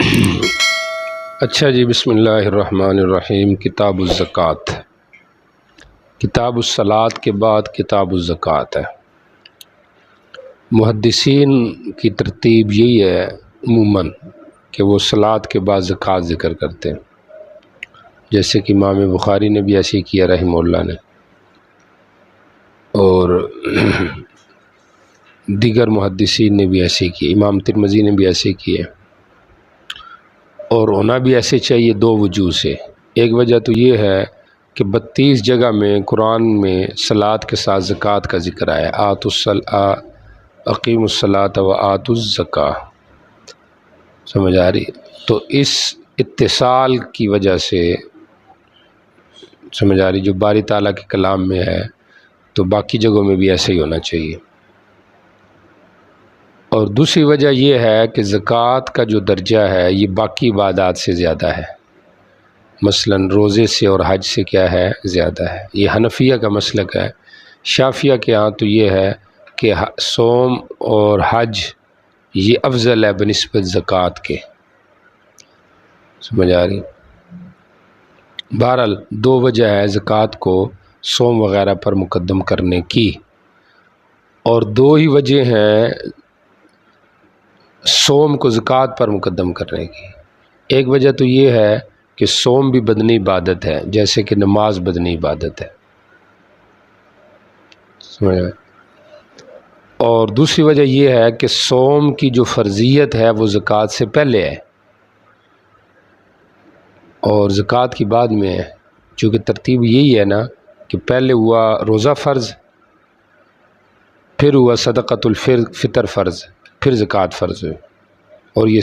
اچھا جی، بسم اللہ الرحمن الرحیم۔ کتاب الزکوٰۃ، کتاب الصلاۃ کے بعد کتاب الزکوٰۃ ہے۔ محدثین کی ترتیب یہی ہے عموماً کہ وہ صلاۃ کے بعد زکوٰۃ ذکر کرتے ہیں، جیسے کہ امام بخاری نے بھی ایسے ہی کیا رحمہ اللہ نے، اور دیگر محدثین نے بھی ایسے ہی کیے، امام ترمذی نے بھی ایسے کیے، اور ہونا بھی ایسے چاہیے دو وجوہ سے۔ ایک وجہ تو یہ ہے کہ 32 جگہ میں قرآن میں صلاۃ کے ساتھ زکوٰۃ کا ذکر آیا، اقیموا الصلاۃ و آتوا الزکوٰۃ، سمجھ آ رہی؟ تو اس اتصال کی وجہ سے سمجھ آ رہی، جو باری تعالیٰ کے کلام میں ہے تو باقی جگہوں میں بھی ایسے ہی ہونا چاہیے۔ اور دوسری وجہ یہ ہے کہ زکوٰۃ کا جو درجہ ہے یہ باقی عبادات سے زیادہ ہے، مثلا روزے سے اور حج سے کیا ہے؟ زیادہ ہے۔ یہ حنفیہ کا مسلک ہے۔ شافعیہ کے ہاں تو یہ ہے کہ صوم اور حج یہ افضل ہے بنسبت زکوٰۃ کے، سمجھ آ رہی؟ بہرحال دو وجہ ہے زکوٰۃ کو صوم وغیرہ پر مقدم کرنے کی، اور دو ہی وجہ ہیں صوم کو زکوٰۃ پر مقدم کرنے کی۔ ایک وجہ تو یہ ہے کہ صوم بھی بدنی عبادت ہے، جیسے کہ نماز بدنی عبادت ہے، سمجھ آئے؟ اور دوسری وجہ یہ ہے کہ صوم کی جو فرضیت ہے وہ زکوٰۃ سے پہلے ہے اور زکوٰۃ کی بعد میں ہے، چونکہ ترتیب یہی ہے نا کہ پہلے ہوا روزہ فرض، پھر ہوا صدقۃ الفطر فرض، پھر زکوٰۃ فرض ہوئی، اور یہ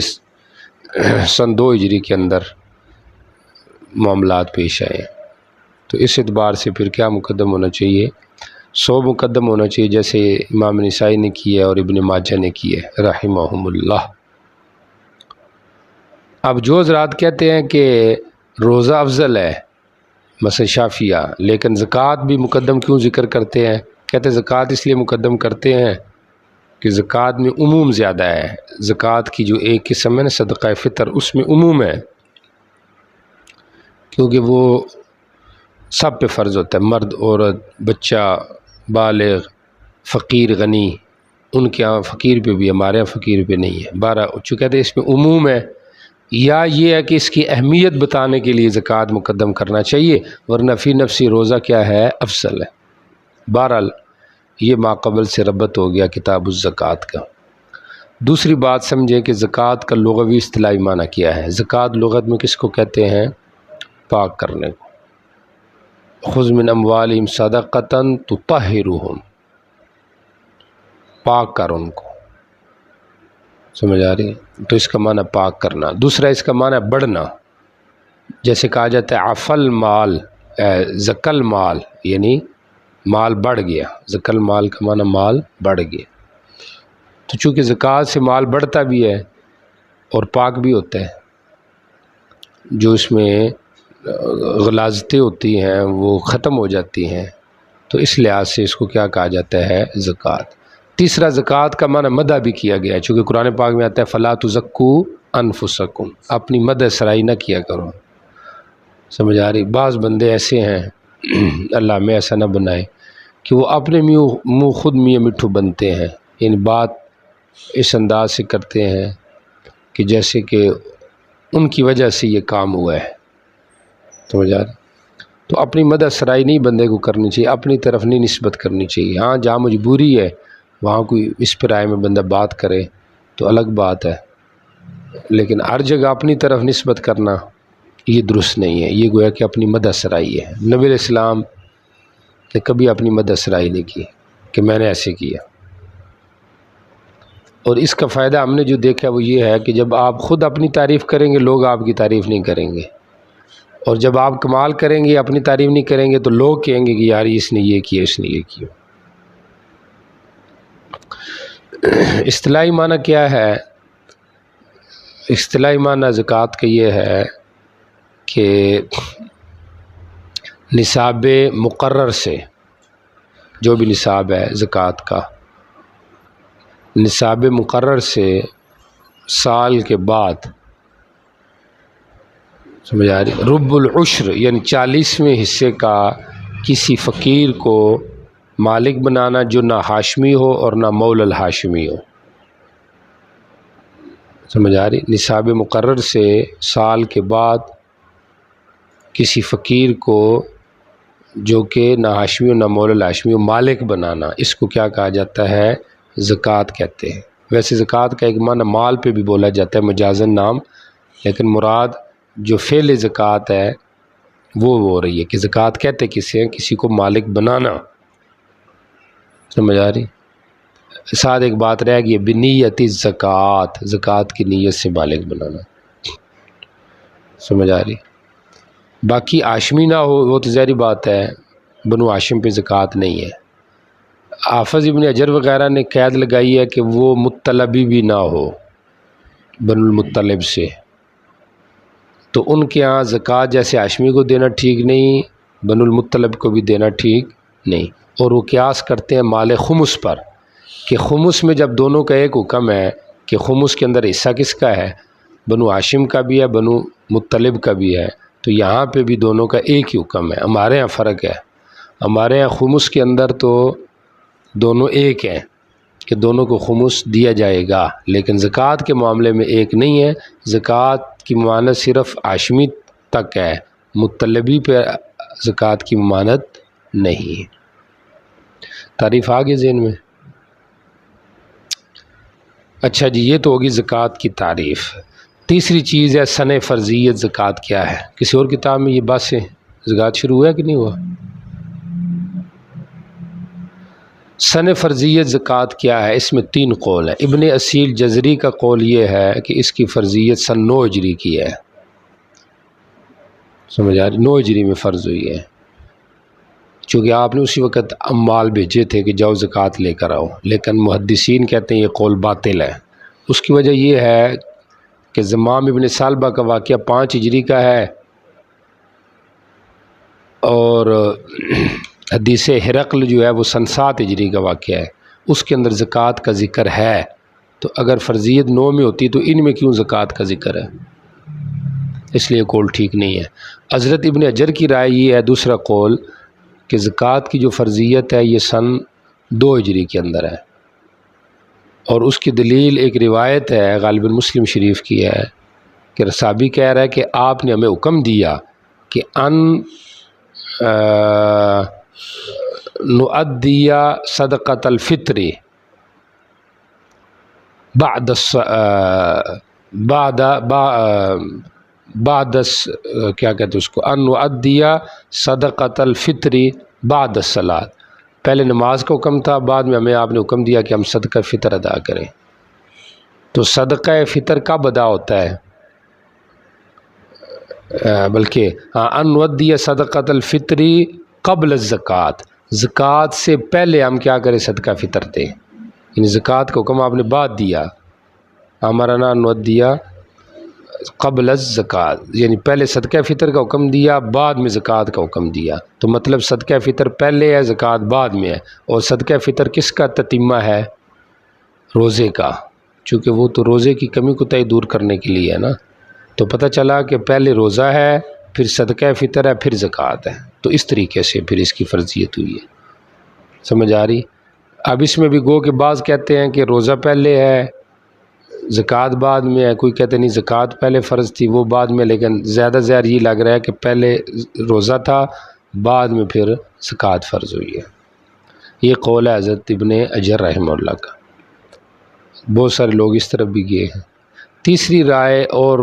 سن 2 ہجری کے اندر معاملات پیش آئے۔ تو اس اعتبار سے پھر کیا مقدم ہونا چاہیے؟ صوم مقدم ہونا چاہیے، جیسے امام نسائی نے کیا اور ابن ماجہ نے کیا رحمہم اللہ۔ اب جو حضرات کہتے ہیں کہ روزہ افضل ہے، مثلا شافعیہ، لیکن زکوٰۃ بھی مقدم کیوں ذکر کرتے ہیں؟ کہتے ہیں زکوٰۃ اس لیے مقدم کرتے ہیں کہ زکوٰۃ میں عموم زیادہ ہے۔ زکوٰۃ کی جو ایک قسم ہے نا صدقہ فطر، اس میں عموم ہے، کیونکہ وہ سب پہ فرض ہوتا ہے، مرد، عورت، بچہ، بالغ، فقیر، غنی، ان کے یہاں فقیر پہ بھی، ہمارے یہاں فقیر پہ نہیں ہے۔ 12 چونکہ کہتے ہیں اس میں عموم ہے، یا یہ ہے کہ اس کی اہمیت بتانے کے لیے زکوٰۃ مقدم کرنا چاہیے، ورنہ فی نفسی روزہ کیا ہے؟ افضل ہے۔ بہرحال یہ ماقبل سے ربط ہو گیا کتاب الزکوٰۃ کا۔ دوسری بات سمجھے کہ زکوٰۃ کا لغوی اصطلاحی معنی کیا ہے۔ زکوٰۃ لغت میں کس کو کہتے ہیں؟ پاک کرنے کو۔ خذ من اموالہم صدقۃ تطہرہم، پاک کر ان کو، سمجھ آ رہی ہے؟ تو اس کا معنی پاک کرنا۔ دوسرا اس کا معنی بڑھنا، جیسے کہا جاتا ہے عفل مال، زکل مال، یعنی مال بڑھ گیا۔ زکل مال کا معنی مال بڑھ گیا۔ تو چونکہ زکوٰۃ سے مال بڑھتا بھی ہے اور پاک بھی ہوتا ہے، جو اس میں غلاظتیں ہوتی ہیں وہ ختم ہو جاتی ہیں، تو اس لحاظ سے اس کو کیا کہا جاتا ہے؟ زکوٰۃ۔ تیسرا زکوٰۃ کا معنی مدح بھی کیا گیا ہے، چونکہ قرآن پاک میں آتا ہے فَلَا تُزَكُّوا أَنفُسَكُمْ، اپنی مدح سرائی نہ کیا کرو، سمجھ آ رہی؟ بعض بندے ایسے ہیں، اللہ میں ایسا نہ بنائے، کہ وہ اپنے منہ خود میاں مٹھو بنتے ہیں، یعنی بات اس انداز سے کرتے ہیں کہ جیسے کہ ان کی وجہ سے یہ کام ہوا ہے، سمجھ آ رہی؟ تو اپنی مدح سرائی نہیں بندے کو کرنی چاہیے، اپنی طرف نہیں نسبت کرنی چاہیے۔ ہاں جہاں مجبوری ہے وہاں کوئی اس پرائے میں بندہ بات کرے تو الگ بات ہے، لیکن ہر جگہ اپنی طرف نسبت کرنا یہ درست نہیں ہے، یہ گویا کہ اپنی مدح سرائی ہے۔ نبی علیہ السلام نے کبھی اپنی مدح سرائی نہیں کی کہ میں نے ایسے کیا۔ اور اس کا فائدہ ہم نے جو دیکھا وہ یہ ہے کہ جب آپ خود اپنی تعریف کریں گے لوگ آپ کی تعریف نہیں کریں گے، اور جب آپ کمال کریں گے اپنی تعریف نہیں کریں گے تو لوگ کہیں گے کہ یار اس نے یہ کیا، اس نے یہ کیا۔ اصطلاحی معنی کیا ہے؟ اصطلاحی معنی زکوٰۃ کا یہ ہے کہ نصاب مقرر سے، جو بھی نصاب ہے زکوٰۃ کا، نصاب مقرر سے سال کے بعد سمجھ آ رہی؟ رب العشر یعنی 40ویں حصے کا کسی فقیر کو مالک بنانا جو نہ ہاشمی ہو اور نہ مولا الہاشمی ہو. سمجھ آ رہی؟ نصاب مقرر سے سال کے بعد کسی فقیر کو جو کہ نہ ہاشمی ہو نہ مولا الہاشمی ہو مالک بنانا، اس کو کیا کہا جاتا ہے؟ زکوٰۃ کہتے ہیں. ویسے زکوٰۃ کا ایک معنی مال پہ بھی بولا جاتا ہے مجازن نام، لیکن مراد جو فعل زکوٰۃ ہے وہ ہو رہی ہے کہ زکوٰۃ کہتے کسے ہیں؟ کسی کو مالک بنانا. سمجھ آ رہی؟ ساتھ ایک بات رہ گئی، بنیت الزکوٰۃ، زکوٰۃ کی نیت سے مالک بنانا. سمجھ آ رہی؟ باقی ہاشمی نہ ہو وہ تو ظاہری بات ہے، بنو ہاشم پہ زکوٰۃ نہیں ہے. حافظ ابن حجر وغیرہ نے قید لگائی ہے کہ وہ مطلبی بھی نہ ہو بنو المطلب سے، تو ان کے ہاں زکوٰۃ جیسے ہاشمی کو دینا ٹھیک نہیں، بنو المطلب کو بھی دینا ٹھیک نہیں. اور وہ قیاس کرتے ہیں مال خمس پر کہ خمس میں جب دونوں کا ایک حکم ہے کہ خمس کے اندر حصہ کس کا ہے؟ بنو ہاشم کا بھی ہے بنو مطلب کا بھی ہے، تو یہاں پہ بھی دونوں کا ایک ہی حکم ہے. ہمارے ہاں فرق ہے، ہمارے ہاں خمس کے اندر تو دونوں ایک ہیں کہ دونوں کو خمس دیا جائے گا، لیکن زکوٰۃ کے معاملے میں ایک نہیں ہے. زکوٰۃ کی ممانت صرف ہاشمی تک ہے، مطلبی پہ زکوٰۃ کی ممانت نہیں. تعریف آ گئی ذہن میں؟ اچھا جی، یہ تو ہوگی زکوٰۃ کی تعریف. تیسری چیز ہے سن فرضیت. زکوٰۃ کیا ہے؟ کسی اور کتاب میں یہ بات سے زکوٰۃ شروع ہوا کہ نہیں ہوا؟ سن فرضیت زکوٰۃ کیا ہے؟ اس میں 3 قول ہیں. ابن اصیل جزری کا قول یہ ہے کہ اس کی فرضیت سن 9 ہجری کی ہے. سمجھ آ رہی؟ 9 ہجری میں فرض ہوئی ہے، چونکہ آپ نے اسی وقت اموال بھیجے تھے کہ جاؤ زکوٰۃ لے کر آؤ. لیکن محدثین کہتے ہیں یہ قول باطل ہے. اس کی وجہ یہ ہے کہ زمام ابن سالبہ کا واقعہ 5 ہجری کا ہے، اور حدیث ہرقل جو ہے وہ سن 7 ہجری کا واقعہ ہے. اس کے اندر زکوٰۃ کا ذکر ہے، تو اگر فرضیت 9 میں ہوتی تو ان میں کیوں زکوٰۃ کا ذکر ہے؟ اس لیے قول ٹھیک نہیں ہے. حضرت ابن حجر کی رائے یہ ہے، دوسرا قول، کہ زکوٰۃ کی جو فرضیت ہے یہ سن 2 ہجری کے اندر ہے. اور اس کی دلیل ایک روایت ہے غالباً مسلم شریف کی ہے کہ رصابی کہہ رہا ہے کہ آپ نے ہمیں حکم دیا کہ نؤدی صدقۃ الفطر کیا کہتے اس کو، ان نؤدی صدقۃ الفطر بعد الصلاۃ. پہلے نماز کا حکم تھا، بعد میں ہمیں آپ نے حکم دیا کہ ہم صدقہ فطر ادا کریں. تو صدقہ فطر کب ادا ہوتا ہے؟ بلکہ ان نؤدی صدقۃ الفطر قبل الزکوٰۃ، زکوٰۃ سے پہلے ہم کیا کریں؟ صدقہ فطر دیں. یعنی زکوٰۃ کا حکم آپ نے بعد دیا، امرنا نؤدی قبل الزکوٰۃ، یعنی پہلے صدقہ فطر کا حکم دیا، بعد میں زکوٰۃ کا حکم دیا. تو مطلب صدقہ فطر پہلے ہے، زکوٰۃ بعد میں ہے. اور صدقہ فطر کس کا تتمہ ہے؟ روزے کا، چونکہ وہ تو روزے کی کمی کوتاہی دور کرنے کے لیے ہے نا. تو پتہ چلا کہ پہلے روزہ ہے، پھر صدقہ فطر ہے، پھر زکوٰۃ ہے. تو اس طریقے سے پھر اس کی فرضیت ہوئی ہے. سمجھ آ رہی؟ اب اس میں بھی گو کہ بعض کہتے ہیں کہ روزہ پہلے ہے زکوٰۃ بعد میں ہے، کوئی کہتے نہیں زکوٰۃ پہلے فرض تھی وہ بعد میں، لیکن زیادہ زیادہ یہ لگ رہا ہے کہ پہلے روزہ تھا بعد میں پھر زکوٰۃ فرض ہوئی ہے. یہ قول ہے حضرت ابن حجر رحمہ اللہ کا. بہت سارے لوگ اس طرف بھی گئے ہیں. تیسری رائے اور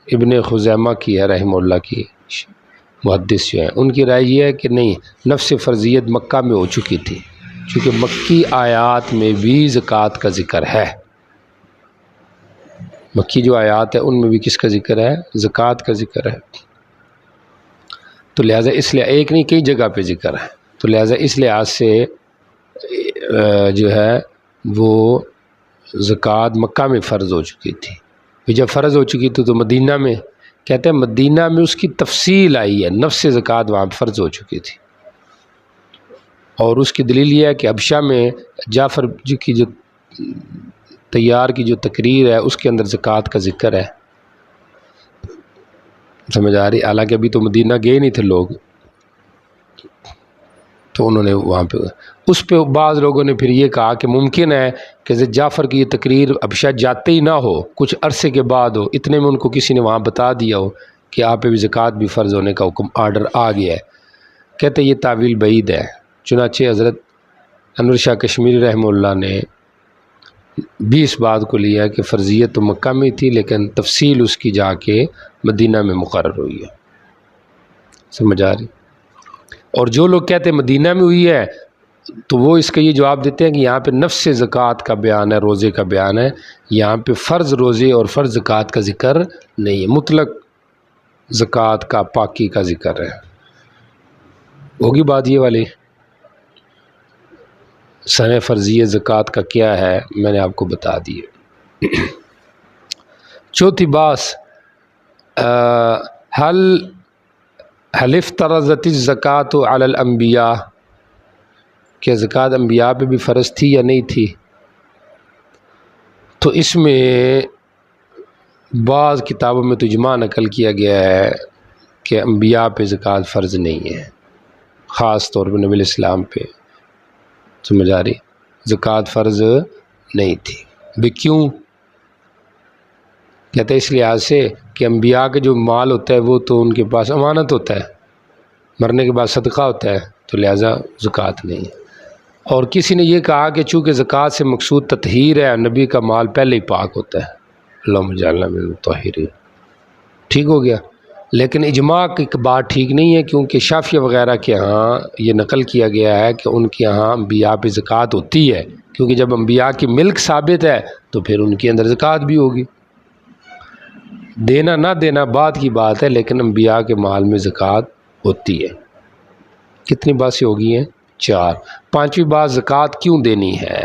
ابن خزیمہ کی ہے رحمہ اللہ کی، محدث جو ہیں، ان کی رائے یہ ہے کہ نہیں، نفس فرضیت مکہ میں ہو چکی تھی، چونکہ مکی آیات میں بھی زکوٰۃ کا ذکر ہے. مکی جو آیات ہے ان میں بھی کس کا ذکر ہے؟ زکوٰۃ کا ذکر ہے. تو لہٰذا اس لیے ایک نہیں کئی جگہ پہ ذکر ہے، تو لہٰذا اس لحاظ سے جو ہے وہ زکوٰۃ مکہ میں فرض ہو چکی تھی. جب فرض ہو چکی تھی تو مدینہ میں، کہتے ہیں مدینہ میں اس کی تفصیل آئی ہے، نفس زکوٰۃ وہاں فرض ہو چکی تھی. اور اس کی دلیل یہ ہے کہ حبشہ میں جعفر جی کی جو تیار کی جو تقریر ہے اس کے اندر زکوٰۃ کا ذکر ہے. سمجھ آ رہی؟ حالانکہ ابھی تو مدینہ گئے نہیں تھے لوگ، تو انہوں نے وہاں پہ اس پہ بعض لوگوں نے پھر یہ کہا کہ ممکن ہے کہ جعفر کی یہ تقریر اب شاید جاتے ہی نہ ہو، کچھ عرصے کے بعد ہو، اتنے میں ان کو کسی نے وہاں بتا دیا ہو کہ آپ پہ بھی زکوٰۃ بھی فرض ہونے کا حکم آرڈر آ گیا ہے۔ کہتے یہ تعویل بعید ہے۔ چنانچہ حضرت انور شاہ کشمیری رحمہ اللہ نے بھی اس بات کو لیا کہ فرضیت تو مکہ میں تھی، لیکن تفصیل اس کی جا کے مدینہ میں مقرر ہوئی ہے۔ سمجھ آ رہی؟ اور جو لوگ کہتے ہیں مدینہ میں ہوئی ہے تو وہ اس کا یہ جواب دیتے ہیں کہ یہاں پہ نفس زکوٰۃ کا بیان ہے، روزے کا بیان ہے، یہاں پہ فرض روزے اور فرض زکوٰۃ کا ذکر نہیں ہے، مطلق زکوٰۃ کا، پاکی کا ذکر ہے۔ ہوگی بات یہ والی؟ سن فرضیہ زکوٰۃ کا کیا ہے میں نے آپ کو بتا دی ہے۔ چوتھی باس حل افترضت الزکوٰۃ علی الانبیاء، کہ زکوٰۃ انبیاء پہ بھی فرض تھی یا نہیں تھی؟ تو اس میں بعض کتابوں میں تو اجماع نقل کیا گیا ہے کہ انبیاء پہ زکوٰۃ فرض نہیں ہے، خاص طور پہ نبی الاسلام پہ۔ سمجھ آ رہی؟ زکوٰۃ فرض نہیں تھی۔ بھی کیوں؟ کہتے ہیں اس لحاظ سے کہ انبیاء کا جو مال ہوتا ہے وہ تو ان کے پاس امانت ہوتا ہے، مرنے کے بعد صدقہ ہوتا ہے، تو لہٰذا زکوٰۃ نہیں ہے۔ اور کسی نے یہ کہا کہ چونکہ زکوٰۃ سے مقصود تطہیر ہے، نبی کا مال پہلے ہی پاک ہوتا ہے، اللہم اجعلنا من المطہرین، ٹھیک ہو گیا۔ لیکن اجماع کی بات ٹھیک نہیں ہے، کیونکہ شافعیہ وغیرہ کے ہاں یہ نقل کیا گیا ہے کہ ان کے ہاں انبیاء پہ زکوٰۃ ہوتی ہے، کیونکہ جب انبیاء کی ملک ثابت ہے تو پھر ان کے اندر زکوٰۃ بھی ہوگی۔ دینا نہ دینا بعد کی بات ہے، لیکن انبیاء کے مال میں زکوٰۃ ہوتی ہے۔ کتنی باتیں ہو گئی ہیں؟ 4۔ پانچویں بات زکوٰۃ کیوں دینی ہے،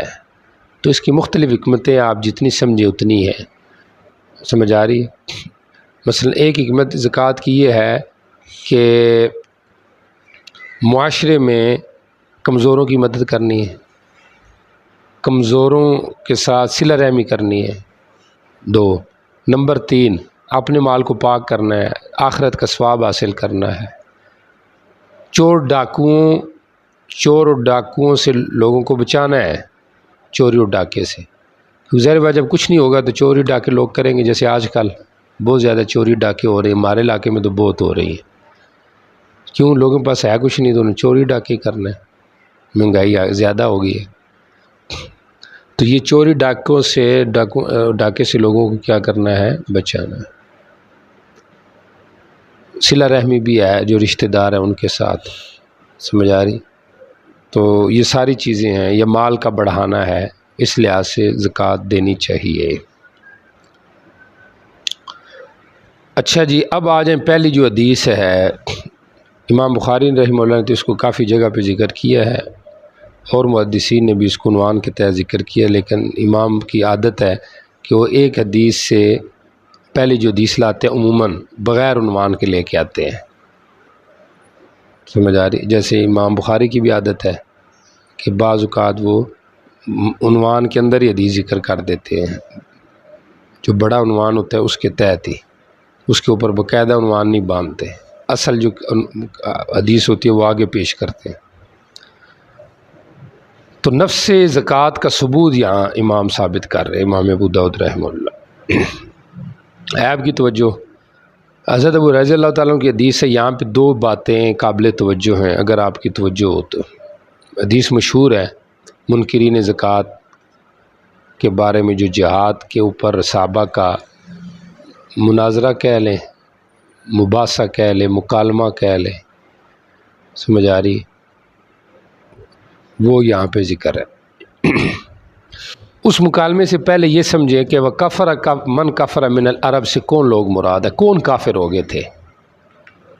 تو اس کی مختلف حکمتیں آپ جتنی سمجھے اتنی ہیں۔ سمجھ آ رہی؟ مثلا ایک حکمت زکوٰۃ کی یہ ہے کہ معاشرے میں کمزوروں کی مدد کرنی ہے، کمزوروں کے ساتھ صلہ رحمی کرنی ہے۔ 2 نمبر 3 اپنے مال کو پاک کرنا ہے، آخرت کا ثواب حاصل کرنا ہے۔ چور اور ڈاکوؤں سے لوگوں کو بچانا ہے، چوری اور ڈاکے سے۔ ظاہر بات جب کچھ نہیں ہوگا تو چوری ڈاکے لوگ کریں گے، جیسے آج کل بہت زیادہ چوری ڈاکے ہو رہے ہیں، ہمارے علاقے میں تو بہت ہو رہی ہیں۔ کیوں؟ لوگوں کے پاس ہے کچھ نہیں تو انہیں چوری ڈاکے کرنا ہے، مہنگائی زیادہ ہو گئی ہے۔ تو یہ چوری ڈاکے سے لوگوں کو کیا کرنا ہے؟ بچانا ہے۔ صلہ رحمی بھی ہے، جو رشتہ دار ہیں ان کے ساتھ۔ سمجھ آ رہی؟ تو یہ ساری چیزیں ہیں، یہ مال کا بڑھانا ہے، اس لحاظ سے زکوٰۃ دینی چاہیے۔ اچھا جی، اب آ جائیں پہلی جو حدیث ہے، امام بخاری رحمہ اللہ نے تو اس کو کافی جگہ پہ ذکر کیا ہے، اور محدثین نے بھی اس کو عنوان کے تحت ذکر کیا، لیکن امام کی عادت ہے کہ وہ ایک حدیث سے پہلی جو حدیث لاتے ہیں عموماً بغیر عنوان کے لے کے آتے ہیں۔ سمجھ آ رہی؟ جیسے امام بخاری کی بھی عادت ہے کہ بعض اوقات وہ عنوان کے اندر ہی حدیث ذکر کر دیتے ہیں، جو بڑا عنوان ہوتا ہے اس کے تحت ہی، اس کے اوپر باقاعدہ عنوان نہیں باندھتے، اصل جو حدیث ہوتی ہے وہ آگے پیش کرتے ہیں۔ تو نفس زکوٰۃ کا ثبوت یہاں امام ثابت کر رہے ہیں، امام ابو داؤد رحمہ اللہ۔ آپ کی توجہ، حضرت ابو رضی اللہ تعالیٰ عنہ کی حدیث ہے، یہاں پہ 2 باتیں قابل توجہ ہیں، اگر آپ کی توجہ ہو تو۔ حدیث مشہور ہے، منکرین زکوٰۃ کے بارے میں، جو جہاد کے اوپر صحابہ کا مناظرہ کہہ لیں، مباحثہ کہہ لیں، مکالمہ کہہ لیں، سمجھ آ رہی؟ وہ یہاں پہ ذکر ہے۔ اس مکالمے سے پہلے یہ سمجھے کہ وہ من کفر من العرب سے کون لوگ مراد ہے، کون کافر ہو گئے تھے،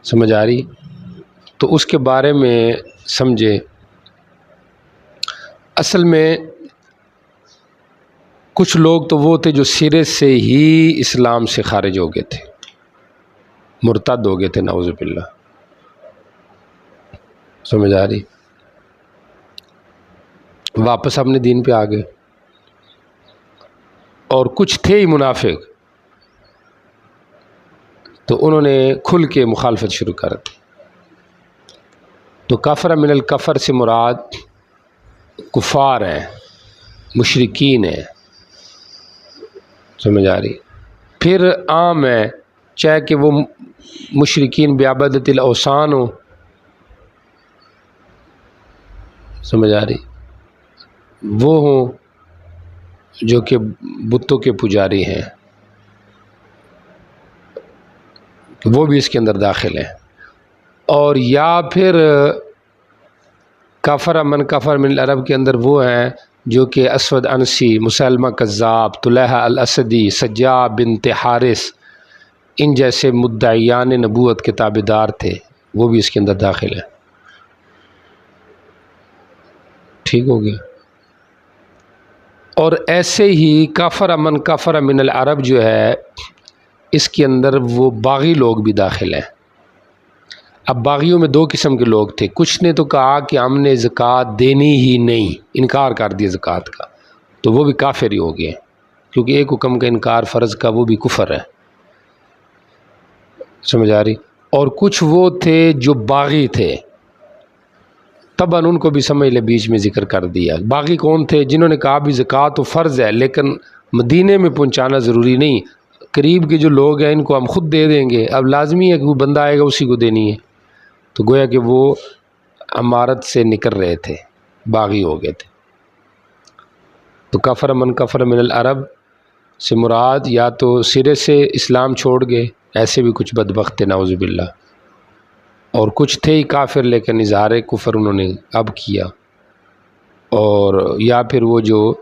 سمجھ آ رہی؟ تو اس کے بارے میں سمجھے۔ اصل میں کچھ لوگ تو وہ تھے جو سرے سے ہی اسلام سے خارج ہو گئے تھے، مرتد ہو گئے تھے، نعوذ باللہ، سمجھ آ رہی؟ واپس اپنے دین پہ آ گئے۔ اور کچھ تھے ہی منافق، تو انہوں نے کھل کے مخالفت شروع کر دی. تو کفر من الکفر سے مراد کفار ہیں، مشرکین ہیں، سمجھ آ رہی. پھر عام ہے چاہے کہ وہ مشرکین بعبادت الاوثان ہو، سمجھ آ رہی، وہ ہوں جو کہ بتوں کے پجاری ہیں، وہ بھی اس کے اندر داخل ہیں. اور یا پھر کفر من کفر من العرب کے اندر وہ ہیں جو کہ اسود انسی، مسلمہ کذاب، طلحہ الاسدی، سجاع بنت حارث، ان جیسے مدعیان نبوت کے تابعدار تھے، وہ بھی اس کے اندر داخل ہیں. ٹھیک ہو گیا. اور ایسے ہی کفر من کفر من العرب جو ہے اس کے اندر وہ باغی لوگ بھی داخل ہیں. اب باغیوں میں دو قسم کے لوگ تھے. کچھ نے تو کہا کہ ہم نے زکوٰۃ دینی ہی نہیں، انکار کر دیا زکوٰۃ کا، تو وہ بھی کافر ہی ہو گئے، کیونکہ ایک حکم کا انکار فرض کا وہ بھی کفر ہے، سمجھ آ رہی. اور کچھ وہ تھے جو باغی تھے، طبعاً ان کو بھی سمجھ لے بیچ میں ذکر کر دیا. باغی کون تھے؟ جنہوں نے کہا بھی زکوٰۃ تو فرض ہے لیکن مدینے میں پہنچانا ضروری نہیں، قریب کے جو لوگ ہیں ان کو ہم خود دے دیں گے، اب لازمی ہے کہ وہ بندہ آئے گا اسی کو دینی ہے. تو گویا کہ وہ امارت سے نکل رہے تھے، باغی ہو گئے تھے. تو کفر من کفر من العرب سے مراد یا تو سرے سے اسلام چھوڑ گئے، ایسے بھی کچھ بدبخت تھے نعوذ باللہ، اور کچھ تھے ہی کافر لیکن اظہار کفر انہوں نے اب کیا، اور یا پھر وہ جو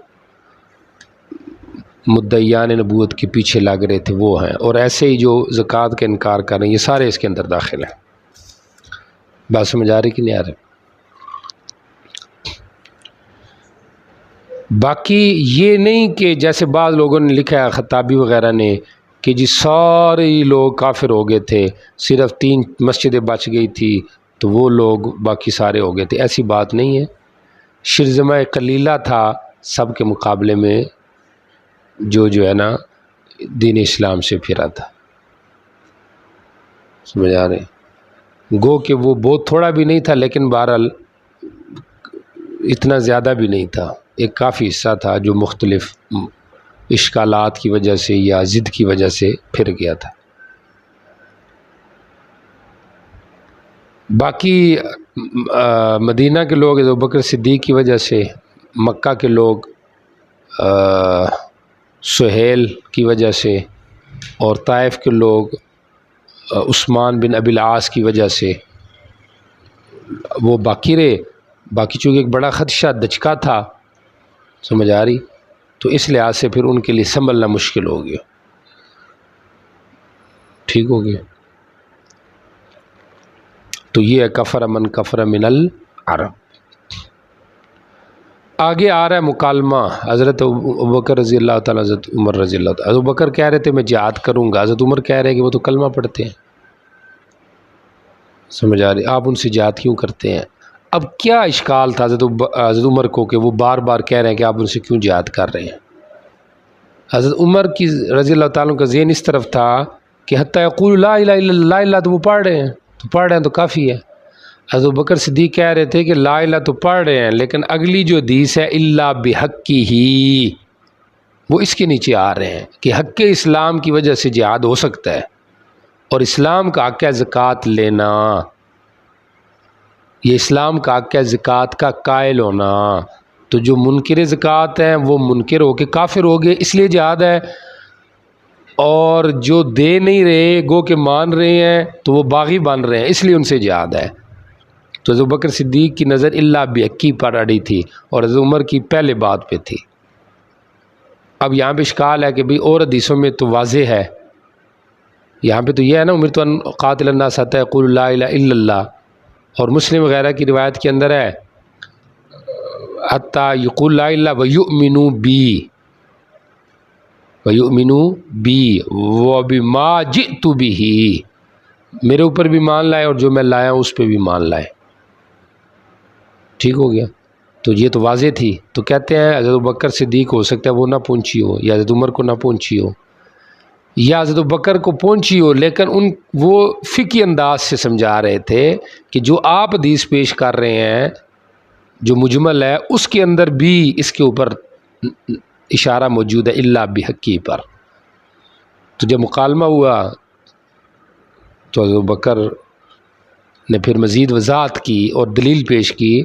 مدعیان نبوت کے پیچھے لگ رہے تھے وہ ہیں، اور ایسے ہی جو زکوٰۃ کا انکار کر رہے ہیں، یہ سارے اس کے اندر داخل ہیں. بات سمجھ آ رہی کہ نہیں آ رہی؟ باقی یہ نہیں کہ جیسے بعض لوگوں نے لکھا ہے، خطابی وغیرہ نے، کہ جی سارے لوگ کافر ہو گئے تھے، صرف 3 مسجدیں بچ گئی تھی تو وہ لوگ باقی سارے ہو گئے تھے. ایسی بات نہیں ہے. شرذمہ قلیلہ تھا سب کے مقابلے میں جو ہے نا دین اسلام سے پھرا تھا، سمجھ آ رہے. گو کہ وہ بہت تھوڑا بھی نہیں تھا لیکن بہرحال اتنا زیادہ بھی نہیں تھا، ایک کافی حصہ تھا جو مختلف اشکالات کی وجہ سے یا ضد کی وجہ سے پھر گیا تھا. باقی مدینہ کے لوگ ابوبکر صدیق کی وجہ سے، مکہ کے لوگ سہیل کی وجہ سے، اور طائف کے لوگ عثمان بن ابی العاص کی وجہ سے وہ باقی رہے. باقی چونکہ ایک بڑا خدشہ دچکا تھا، سمجھ آ رہی، تو اس لحاظ سے پھر ان کے لیے سنبھلنا مشکل ہو گیا. ٹھیک ہو گیا. تو یہ ہے کفر من کفر من العرب. آگے آ رہا ہے مکالمہ حضرت ابوبکر رضی اللہ تعالیٰ، حضرت عمر رضی اللہ تعالیٰ. ابوبکر کہہ رہے تھے میں جہاد کروں گا، حضرت عمر کہہ رہے کہ وہ تو کلمہ پڑھتے ہیں، سمجھ آ رہی، آپ ان سے جہاد کیوں کرتے ہیں؟ اب کیا اشکال تھا حضرت عمر کو کہ وہ بار بار کہہ رہے ہیں کہ آپ ان سے کیوں جہاد کر رہے ہیں؟ حضرت عمر کی رضی اللہ تعالیٰ کا ذہن اس طرف تھا کہ حتیٰ یقول لا الہ الا اللہ، لا الہ تو وہ پڑھ رہے ہیں، تو پڑھ رہے ہیں تو کافی ہے. حضرت بکر صدیق کہہ رہے تھے کہ لا الہ تو پڑھ رہے ہیں لیکن اگلی جو حدیث ہے الا بحقی ہی، وہ اس کے نیچے آ رہے ہیں کہ حق اسلام کی وجہ سے جہاد ہو سکتا ہے، اور اسلام کا حق ہے زکوٰۃ لینا، یہ اسلام کا حق ہے زکوٰۃ کا قائل ہونا. تو جو منکر زکوٰۃ ہیں وہ منکر ہو کے کافر ہو گئے، اس لیے جہاد ہے، اور جو دے نہیں رہے گو کہ مان رہے ہیں تو وہ باغی بن رہے ہیں، اس لیے ان سے جہاد ہے. تو حضرت بکر صدیق کی نظر اللہ بحقی پر اڑی تھی اور حضرت عمر کی پہلے بات پہ تھی. اب یہاں پہ اشکال ہے کہ بھئی اور حدیثوں میں تو واضح ہے، یہاں پہ تو یہ ہے نا امرت ان اقاتل الناس حتی یقولوا لا الہ الا اللہ، اور مسلم وغیرہ کی روایت کے اندر ہے حتی یقول لا الہ ویؤمنوا بی، ویؤمنوا بی وبما جئت بہ، میرے اوپر بھی مان لائے اور جو میں لایا ہوں اس پہ بھی مان لائے. ٹھیک ہو گیا. تو یہ تو واضح تھی. تو کہتے ہیں حضرت بکر صدیق ہو سکتا ہے وہ نہ پہنچی ہو یا حضرت عمر کو نہ پہنچی ہو، یا حضرت بکر کو پہنچی ہو، لیکن وہ فقہی انداز سے سمجھا رہے تھے کہ جو آپ حدیث پیش کر رہے ہیں جو مجمل ہے اس کے اندر بھی اس کے اوپر اشارہ موجود ہے الا بحقی پر۔ تو جب مکالمہ ہوا تو حضرت بکر نے پھر مزید وضاحت کی اور دلیل پیش کی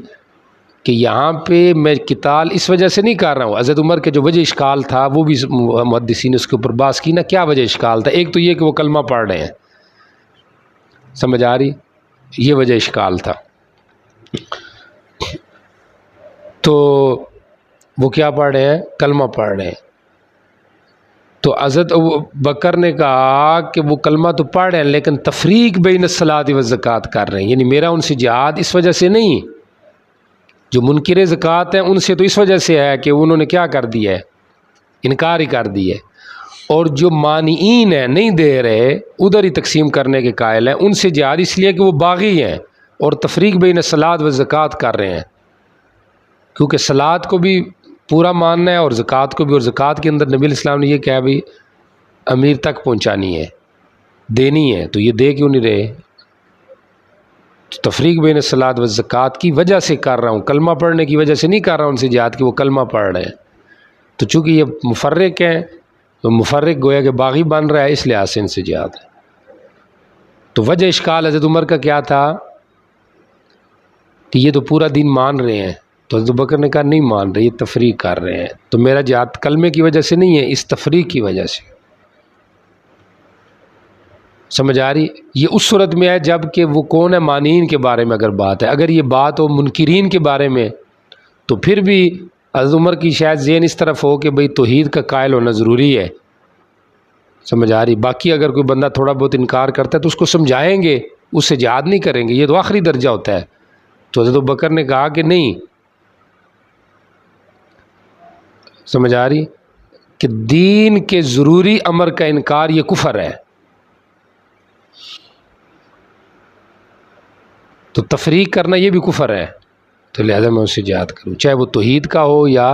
کہ یہاں پہ میں قتال اس وجہ سے نہیں کر رہا ہوں۔ حضرت عمر کے جو وجہ اشکال تھا وہ بھی محدثین نے اس کے اوپر بحث کی نا، کیا وجہ اشکال تھا؟ ایک تو یہ کہ وہ کلمہ پڑھ رہے ہیں، سمجھ آ رہی، یہ وجہ اشکال تھا۔ تو وہ کیا پڑھ رہے ہیں؟ کلمہ پڑھ رہے ہیں۔ تو حضرت بکر نے کہا کہ وہ کلمہ تو پڑھ رہے ہیں لیکن تفریق بین الصلاۃ والزکوٰۃ کر رہے ہیں، یعنی میرا ان سے جہاد اس وجہ سے نہیں، جو منکر زکوٰۃ ہیں ان سے تو اس وجہ سے ہے کہ انہوں نے کیا کر دیا ہے؟ انکار ہی کر دیا ہے، اور جو مانعین ہیں نہیں دے رہے ادھر ہی تقسیم کرنے کے قائل ہیں، ان سے جہاد اس لیے کہ وہ باغی ہیں اور تفریق بین الصلاۃ والزکوٰۃ کر رہے ہیں، کیونکہ صلاۃ کو بھی پورا ماننا ہے اور زکوٰۃ کو بھی، اور زکوٰۃ کے اندر نبی علیہ السلام نے یہ کہا بھی امیر تک پہنچانی ہے، دینی ہے، تو یہ دے کیوں نہیں رہے؟ تفریق بین الصلاۃ والزکوٰۃ کی وجہ سے کر رہا ہوں، کلمہ پڑھنے کی وجہ سے نہیں کر رہا ہوں ان سے جہاد کہ وہ کلمہ پڑھ رہے ہیں۔ تو چونکہ یہ مفرق ہیں تو مفرق گویا کہ باغی بن رہا ہے، اس لحاظ سے ان سے جہاد ہے۔ تو وجہ اشکال حضرت عمر کا کیا تھا کہ یہ تو پورا دین مان رہے ہیں، تو حضرت بکر نے کہا نہیں مان رہے، یہ تفریق کر رہے ہیں، تو میرا جہاد کلمے کی وجہ سے نہیں ہے، اس تفریق کی وجہ سے۔ سمجھ آ رہی؟ یہ اس صورت میں ہے جب کہ وہ کون ہے؟ مانعین کے بارے میں اگر بات ہے، اگر یہ بات ہو منکرین کے بارے میں تو پھر بھی حضرت عمر کی شاید ذہن اس طرف ہو کہ بھئی توحید کا قائل ہونا ضروری ہے، سمجھ آ رہی؟ باقی اگر کوئی بندہ تھوڑا بہت انکار کرتا ہے تو اس کو سمجھائیں گے، اس سے جہاد نہیں کریں گے، یہ تو آخری درجہ ہوتا ہے۔ تو حضرت بکر نے کہا کہ نہیں، سمجھ آ رہی کہ دین کے ضروری امر کا انکار یہ کفر ہے، تو تفریق کرنا یہ بھی کفر ہے، تو لہذا میں اس سے جہاد کروں، چاہے وہ توحید کا ہو یا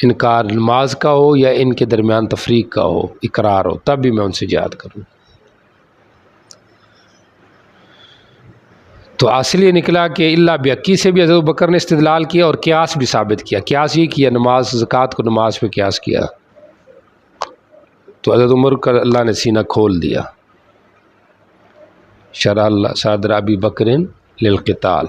انکار نماز کا ہو یا ان کے درمیان تفریق کا ہو، اقرار ہو، تب بھی میں ان سے جہاد کروں۔ تو اصل یہ نکلا کہ اللہ بحقی سے بھی حضرت بکر نے استدلال کیا اور قیاس بھی ثابت کیا۔ قیاس یہ کیا نماز زکوٰۃ کو نماز پہ قیاس کیا، تو حضرت عمر کا اللہ نے سینہ کھول دیا، شرح اللہ صدر ابی بکر للقتال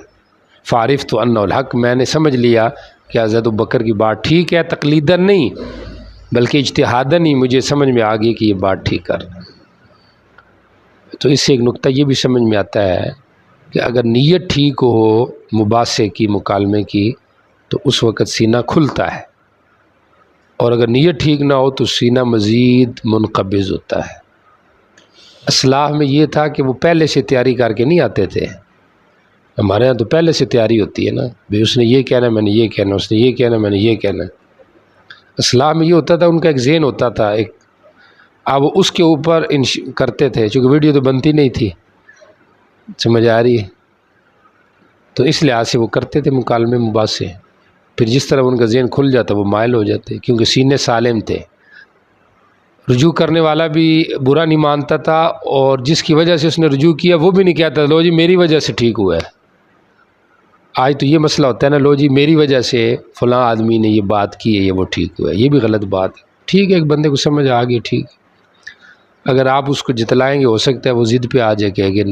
فعرفت انہ الحق، میں نے سمجھ لیا کہ حضرت بکر کی بات ٹھیک ہے، تقلیداً نہیں بلکہ اجتہاداً ہی مجھے سمجھ میں آ گئی کہ یہ بات ٹھیک کر۔ تو اس سے ایک نقطہ یہ بھی سمجھ میں آتا ہے کہ اگر نیت ٹھیک ہو مباحثے کی، مکالمے کی، تو اس وقت سینہ کھلتا ہے، اور اگر نیت ٹھیک نہ ہو تو سینہ مزید منقبض ہوتا ہے۔ اصلاح میں یہ تھا کہ وہ پہلے سے تیاری کر کے نہیں آتے تھے، ہمارے ہاں تو پہلے سے تیاری ہوتی ہے نا، بھئی اس نے یہ کہنا میں نے یہ کہنا، اس نے یہ کہنا میں نے یہ کہنا۔ اصلاح میں یہ ہوتا تھا ان کا ایک ذہن ہوتا تھا ایک، اب اس کے اوپر کرتے تھے، چونکہ ویڈیو تو بنتی نہیں تھی، سمجھ آ رہی ہے، تو اس لحاظ سے وہ کرتے تھے مکالمے مباحثے، پھر جس طرح ان کا ذہن کھل جاتا وہ مائل ہو جاتے، کیونکہ سینے سالم تھے۔ رجوع کرنے والا بھی برا نہیں مانتا تھا، اور جس کی وجہ سے اس نے رجوع کیا وہ بھی نہیں کہتا لو جی میری وجہ سے ٹھیک ہوا ہے۔ آج تو یہ مسئلہ ہوتا ہے نا، لو جی میری وجہ سے فلاں آدمی نے یہ بات کی ہے، یہ وہ ٹھیک ہوا ہے، یہ بھی غلط بات ہے۔ ٹھیک ہے، ایک بندے کو سمجھ آ گئی، ٹھیک، اگر آپ اس کو جتلائیں گے ہو سکتا ہے وہ ضد پہ آ جائے کہ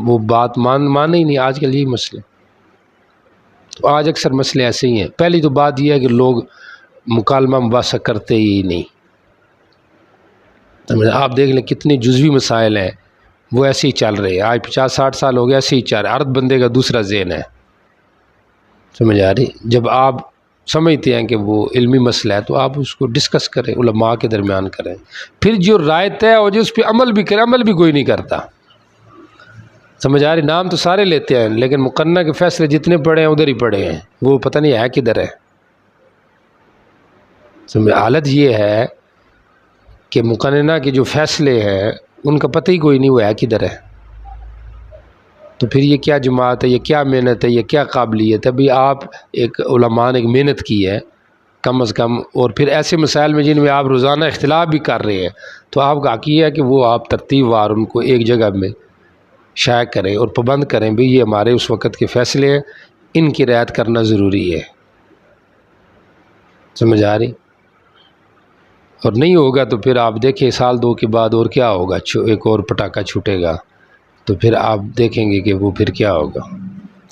وہ بات مانے ہی نہیں۔ آج کل یہی مسئلہ، تو آج اکثر مسئلے ایسے ہی ہیں۔ پہلی تو بات یہ ہے کہ لوگ مکالمہ مباحثہ کرتے ہی نہیں، آپ دیکھ لیں کتنے جزوی مسائل ہیں وہ ایسے ہی چل رہے ہیں، آج 50-60 سال ہو گئے ایسے ہی چل رہے ہیں، ہر بندے کا دوسرا ذہن ہے، سمجھ آ رہی؟ جب آپ سمجھتے ہیں کہ وہ علمی مسئلہ ہے تو آپ اس کو ڈسکس کریں، علماء کے درمیان کریں، پھر جو رائے طے ہو جو اس پہ عمل بھی کرے، عمل بھی کوئی نہیں کرتا، سمجھ آ رہی؟ نام تو سارے لیتے ہیں لیکن مقننہ کے فیصلے جتنے پڑے ہیں ادھر ہی پڑے ہیں، وہ پتہ نہیں ہے کدھر ہے۔ حالت یہ ہے کہ مقننہ کے جو فیصلے ہیں ان کا پتہ ہی کوئی نہیں وہ ہے کدھر ہے، تو پھر یہ کیا جماعت ہے، یہ کیا محنت ہے، یہ کیا قابلیت ہے؟ ابھی آپ ایک علماء نے ایک محنت کی ہے کم از کم. اور پھر ایسے مسائل میں جن میں آپ روزانہ اختلاف بھی کر رہے ہیں تو آپ کا حق یہ ہے کہ وہ آپ ترتیب وار ان کو ایک جگہ میں شائع کریں اور پابند کریں بھی یہ ہمارے اس وقت کے فیصلے ہیں، ان کی رعایت کرنا ضروری ہے. سمجھ آ رہی؟ اور نہیں ہوگا تو پھر آپ دیکھیں سال دو کے بعد اور کیا ہوگا، ایک اور پٹاخہ چھوٹے گا تو پھر آپ دیکھیں گے کہ وہ پھر کیا ہوگا.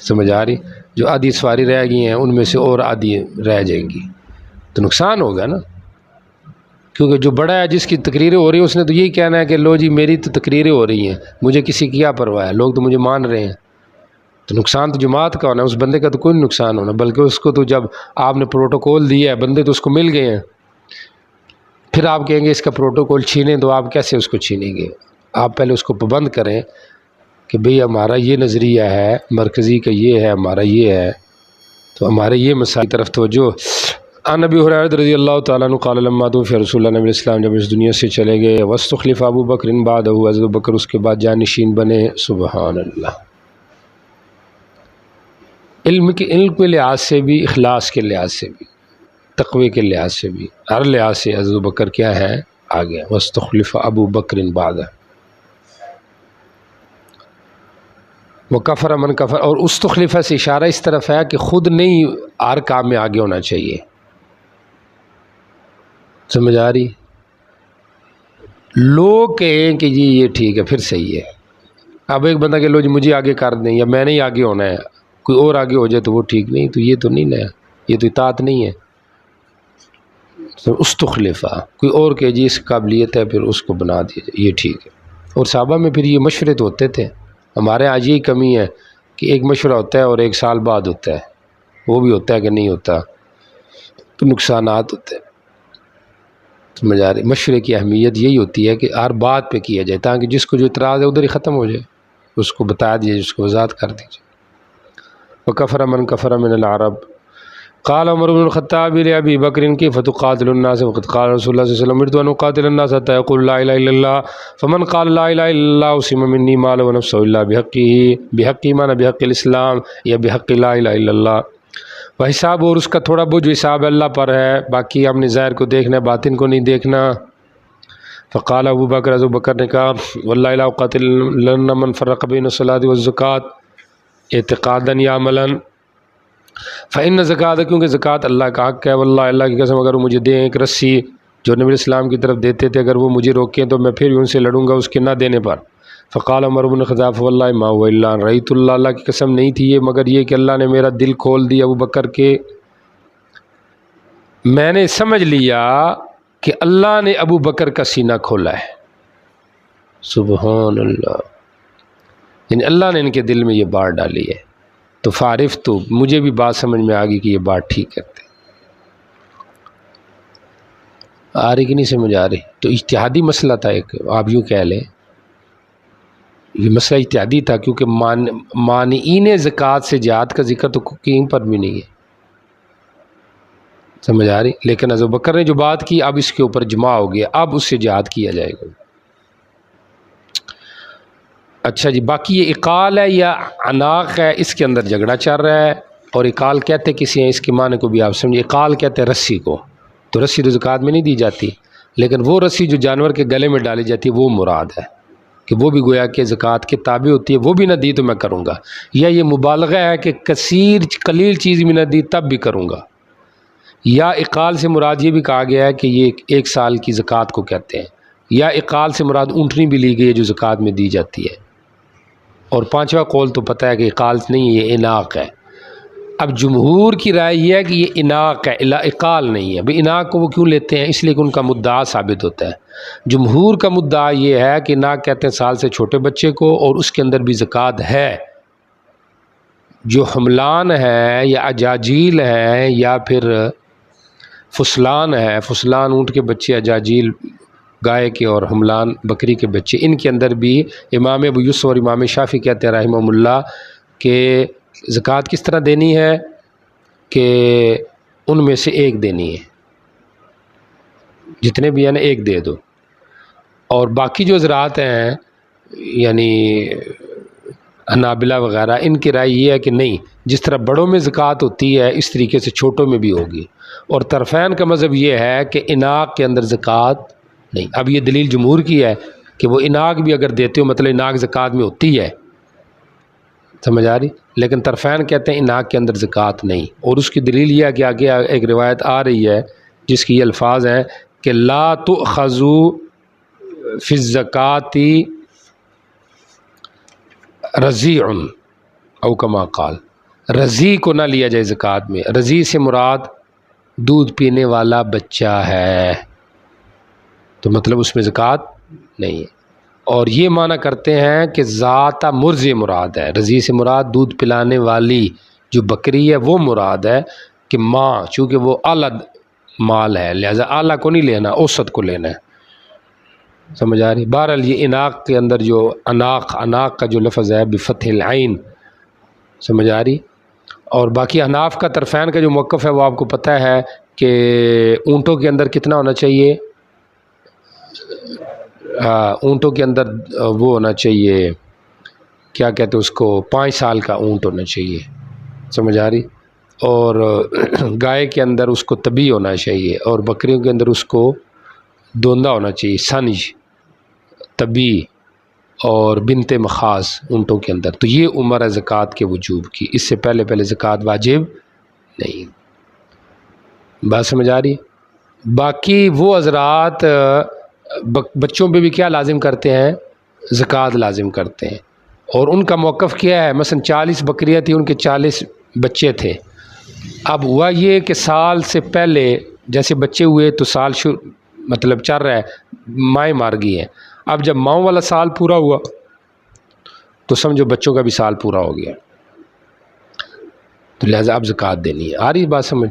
سمجھ آ رہی؟ جو آدھی سواری رہ گئی ہیں ان میں سے اور آدھی رہ جائیں گی تو نقصان ہوگا نا. کیونکہ جو بڑا ہے جس کی تقریریں ہو رہی ہیں اس نے تو یہی کہنا ہے کہ لو جی میری تو تقریریں ہو رہی ہیں، مجھے کسی کی کیا پرواہ ہے، لوگ تو مجھے مان رہے ہیں. تو نقصان تو جماعت کا ہونا ہے، اس بندے کا تو کوئی نقصان ہونا، بلکہ اس کو تو جب آپ نے پروٹوکول دیا ہے بندے تو اس کو مل گئے ہیں. پھر آپ کہیں گے اس کا پروٹوکول چھینیں تو آپ کیسے اس کو چھینیں گے؟ آپ پہلے اس کو پابند کریں کہ بھئی ہمارا یہ نظریہ ہے، مرکزی کا یہ ہے، ہمارا یہ ہے، تو ہمارے یہ مسائل کی طرف توجہ. عن ابی ہریرہ رضی اللہ تعالیٰ عنہ قال لما توفی رسول اللہ نبی اسلام، جب اس دنیا سے چلے گئے، واستخلف ابو بکر بعدہ، حضرت بکر اس کے بعد جانشین بنے. سبحان اللہ. علم کے لحاظ سے بھی، اخلاص کے لحاظ سے بھی، تقوی کے لحاظ سے بھی، ہر لحاظ سے حضرت بکر کیا ہے؟ آگے. واستخلف ابو بکر بعدہ وکفر من کفر. اور استخلفہ سے اشارہ اس طرف ہے کہ خود نہیں ہر کام میں آگے ہونا چاہیے. سمجھ آ رہی؟ لوگ کہیں کہ جی یہ ٹھیک ہے پھر صحیح ہے. اب ایک بندہ کہ لو جی مجھے آگے کر دیں یا میں نہیں آگے ہونا ہے، کوئی اور آگے ہو جائے تو وہ ٹھیک نہیں، تو یہ تو نہیں نیا، یہ تو اطاعت نہیں ہے. استخلفہ کوئی اور کہ جی اس قابلیت ہے پھر اس کو بنا دیا جائے، یہ ٹھیک ہے. اور صحابہ میں پھر یہ مشورے تو ہوتے تھے. ہمارے آج یہی کمی ہے کہ ایک مشورہ ہوتا ہے اور ایک سال بعد ہوتا ہے، وہ بھی ہوتا ہے کہ نہیں ہوتا، تو نقصانات ہوتے ہیں. سمجھ آ رہی؟ مشورے کی اہمیت یہی ہوتی ہے کہ ہر بات پہ کیا جائے تاکہ جس کو جو اعتراض ہے ادھر ہی ختم ہو جائے، اس کو بتا دیجیے، اس کو وضاحت کر دیجیے. وکفر من کفر من العرب. قال عمر بن الخطاب لأبي بكر كيف تقاتل الناس وقد قال رسول الله صلى الله عليه وسلم أمرت أن أقاتل الناس حتى يقول لا إله إلا الله فمن قال لا إله إلا الله عصم مني ماله ونفسه إلا بحقه معنی بحق الاسلام یا بحق لا إله إلا الله. وہ حساب اور اس کا تھوڑا بہت جو حساب اللہ پر ہے، باقی ہم نے ظاہر کو دیکھنا ہے، باطن کو نہیں دیکھنا. فقال ابو بکر، ابو بکر نے کہا واللہ لا اقاتلن من فرق بین الصلاۃ والزکوٰۃ اعتقادا یا عملا فإن زکوٰۃ، کیونکہ زکوٰۃ اللہ کا حق ہے. واللہ اللہ کی قسم اگر وہ مجھے دیں ایک رسی جو نبی اسلام کی طرف دیتے تھے، اگر وہ مجھے روکیں تو میں پھر بھی ان سے لڑوں گا اس کے نہ دینے پر. فقال عمر بن الخطاب واللہ ما هو الا ان رأيت اللہ، اللہ کی قسم نہیں تھی یہ مگر یہ کہ اللہ نے میرا دل کھول دیا ابو بکر کے، میں نے سمجھ لیا کہ اللہ نے ابو بکر کا سینہ کھولا ہے. سبحان اللہ. یعنی اللہ نے ان کے دل میں یہ بات ڈالی ہے. تو فارف تو مجھے بھی بات سمجھ میں آ گئی کہ یہ بات ٹھیک کرتے. آ رہی کہ نہیں سمجھ آ رہی؟ تو اجتہادی مسئلہ تھا ایک، آپ یوں کہہ لیں یہ مسئلہ اجتہادی تھا، کیونکہ مانعین زکوٰۃ سے جہاد کا ذکر تو کہیں پر بھی نہیں ہے. سمجھ آ رہی؟ لیکن ابو بکر نے جو بات کی اب اس کے اوپر جمع ہو گیا، اب اس سے جہاد کیا جائے گا. اچھا جی، باقی یہ اقال ہے یا عناق ہے، اس کے اندر جھگڑا چل رہا ہے. اور اقال کہتے کسی ہیں، اس کے معنی کو بھی آپ سمجھیں. اقال کہتے ہیں رسی کو، تو رسی تو زکوٰۃ میں نہیں دی جاتی، لیکن وہ رسی جو جانور کے گلے میں ڈالی جاتی ہے وہ مراد ہے کہ وہ بھی گویا کہ زکوٰۃ کے تابع ہوتی ہے. وہ بھی نہ دی تو میں کروں گا، یا یہ مبالغہ ہے کہ قلیل چیز بھی نہ دی تب بھی کروں گا. یا اقال سے مراد یہ بھی کہا گیا ہے کہ یہ ایک سال کی زکوٰۃ کو کہتے ہیں، یا اقال سے مراد اونٹنی بھی لی گئی ہے جو زکوٰۃ میں دی جاتی ہے. اور پانچواں قول تو پتہ ہے کہ اقال نہیں، یہ اناق ہے. اب جمہور کی رائے یہ ہے کہ یہ اناق ہے، اقال نہیں ہے. بھئی اناق کو وہ کیوں لیتے ہیں؟ اس لیے کہ ان کا مدعا ثابت ہوتا ہے. جمہور کا مدعا یہ ہے کہ اناق کہتے ہیں سال سے چھوٹے بچے کو، اور اس کے اندر بھی زکوٰۃ ہے. جو حملان ہے یا اجاجیل ہے یا پھر فسلان ہے، فسلان اونٹ کے بچے، اجاجیل گائے کے، اور حملان بکری کے بچے، ان کے اندر بھی امام ابو یوسف اور امام شافعی کہتے ہیں رحمہ اللہ کہ زکوٰۃ کس طرح دینی ہے کہ ان میں سے ایک دینی ہے، جتنے بھی ہیں نا ایک دے دو. اور باقی جو حضرات ہیں یعنی حنابلہ وغیرہ، ان کی رائے یہ ہے کہ نہیں، جس طرح بڑوں میں زکوٰۃ ہوتی ہے اس طریقے سے چھوٹوں میں بھی ہوگی. اور طرفین کا مذہب یہ ہے کہ اناق کے اندر زکوٰۃ نہیں. اب یہ دلیل جمہور کی ہے کہ وہ اناق بھی اگر دیتے ہو مطلب اناق زکوٰۃ میں ہوتی ہے, سمجھ آ رہی, لیکن طرفین کہتے ہیں اناق کے اندر زکوٰۃ نہیں. اور اس کی دلیل یہ ہے کہ آگے ایک روایت آ رہی ہے جس کی یہ الفاظ ہیں کہ لا تؤخذ فی الزکوٰۃ رضیع او کما قال, رضیع کو نہ لیا جائے زکوٰۃ میں. رضیع سے مراد دودھ پینے والا بچہ ہے, تو مطلب اس میں زکوٰۃ نہیں ہے. اور یہ معنی کرتے ہیں کہ ذات مرضع مراد ہے. رضیع سے مراد دودھ پلانے والی جو بکری ہے وہ مراد ہے, کہ ماں چونکہ وہ اعلیٰ مال ہے لہذا اعلیٰ کو نہیں لینا, اوسط کو لینا ہے. سمجھ آ رہی. بہرحال یہ اناق کے اندر جو اناق کا جو لفظ ہے بفتح العین, سمجھ آ رہی. اور باقی احناف کا طرفین کا جو موقف ہے وہ آپ کو پتہ ہے کہ اونٹوں کے اندر کتنا ہونا چاہیے, اونٹوں کے اندر وہ ہونا چاہیے کیا کہتے ہیں اس کو, 5 سال کا اونٹ ہونا چاہیے, سمجھ آ رہی. اور گائے کے اندر اس کو طبی ہونا چاہیے, اور بکریوں کے اندر اس کو دوندا ہونا چاہیے, سنج طبی اور بنت مخاض اونٹوں کے اندر. تو یہ عمر ہے زکوٰۃ کے وجوب کی, اس سے پہلے زکوٰۃ واجب نہیں. بات سمجھ آ رہی. باقی وہ حضرات بچوں پہ بھی کیا لازم کرتے ہیں, زکوٰۃ لازم کرتے ہیں. اور ان کا موقف کیا ہے, مثلا 40 بکریاں تھیں, ان کے 40 بچے تھے. اب ہوا یہ کہ سال سے پہلے جیسے بچے ہوئے تو سال مطلب چل رہا ہے, مائیں مار گئی ہیں. اب جب ماؤں والا سال پورا ہوا تو سمجھو بچوں کا بھی سال پورا ہو گیا, تو لہٰذا اب زکوٰۃ دینی ہے. آ رہی بات سمجھ.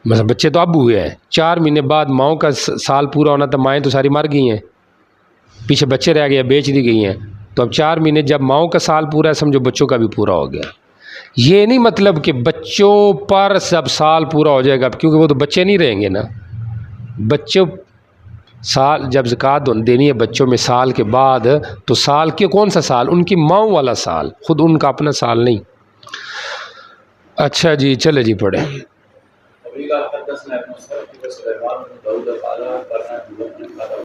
مثلا بچے تو اب ہوئے ہیں, 4 مہینے بعد ماؤں کا سال پورا ہونا تھا, مائیں تو ساری مر گئی ہیں, پیچھے بچے رہ گئے, بیچ دی گئی ہیں. تو اب 4 مہینے جب ماؤں کا سال پورا ہے سمجھو بچوں کا بھی پورا ہو گیا. یہ نہیں مطلب کہ بچوں پر سب سال پورا ہو جائے گا, کیونکہ وہ تو بچے نہیں رہیں گے نا. بچوں سال جب زکوٰۃ دینی ہے بچوں میں سال کے بعد, تو سال کے کون سا سال, ان کی ماؤں والا سال, خود ان کا اپنا سال نہیں. اچھا جی چلے جی پڑھیں.